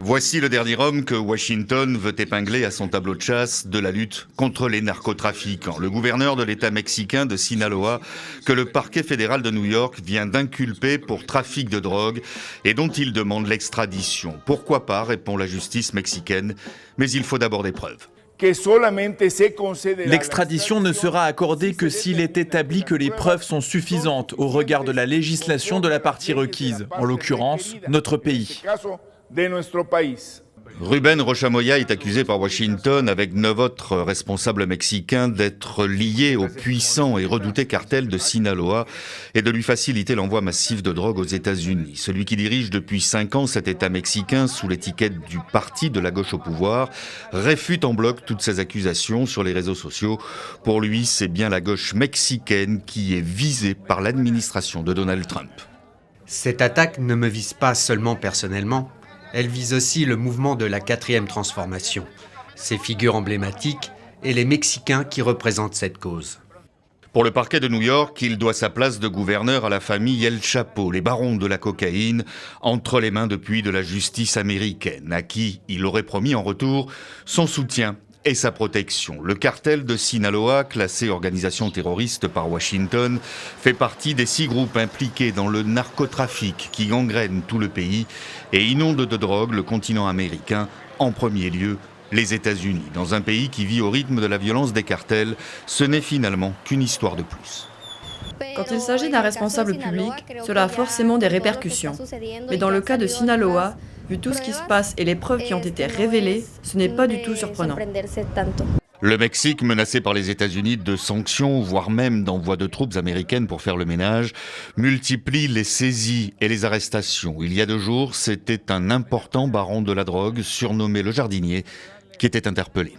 Voici le dernier homme que Washington veut épingler à son tableau de chasse de la lutte contre les narcotrafiquants. Le gouverneur de l'État mexicain de Sinaloa, que le parquet fédéral de New York vient d'inculper pour trafic de drogue et dont il demande l'extradition. Pourquoi pas, répond la justice mexicaine, mais il faut d'abord des preuves. L'extradition ne sera accordée que s'il est établi que les preuves sont suffisantes au regard de la législation de la partie requise, en l'occurrence notre pays. Rubén Rocha Moya est accusé par Washington avec 9 autres responsables mexicains d'être liés au puissant et redouté cartel de Sinaloa et de lui faciliter l'envoi massif de drogue aux États-Unis. Celui qui dirige depuis 5 ans cet État mexicain sous l'étiquette du parti de la gauche au pouvoir réfute en bloc toutes ces accusations sur les réseaux sociaux. Pour lui, c'est bien la gauche mexicaine qui est visée par l'administration de Donald Trump. Cette attaque ne me vise pas seulement personnellement. Elle vise aussi le mouvement de la 4e transformation, ses figures emblématiques et les Mexicains qui représentent cette cause. Pour le parquet de New York, il doit sa place de gouverneur à la famille El Chapo, les barons de la cocaïne, entre les mains depuis de la justice américaine, à qui il aurait promis en retour son soutien et sa protection. Le cartel de Sinaloa, classé organisation terroriste par Washington, fait partie des 6 groupes impliqués dans le narcotrafic qui gangrène tout le pays et inonde de drogue le continent américain, en premier lieu les États-Unis. Dans un pays qui vit au rythme de la violence des cartels, ce n'est finalement qu'une histoire de plus. Quand il s'agit d'un responsable public, cela a forcément des répercussions. Mais dans le cas de Sinaloa, vu tout ce qui se passe et les preuves qui ont été révélées, ce n'est pas du tout surprenant. Le Mexique, menacé par les États-Unis de sanctions, voire même d'envoi de troupes américaines pour faire le ménage, multiplie les saisies et les arrestations. Il y a 2 jours, c'était un important baron de la drogue, surnommé le Jardinier, qui était interpellé.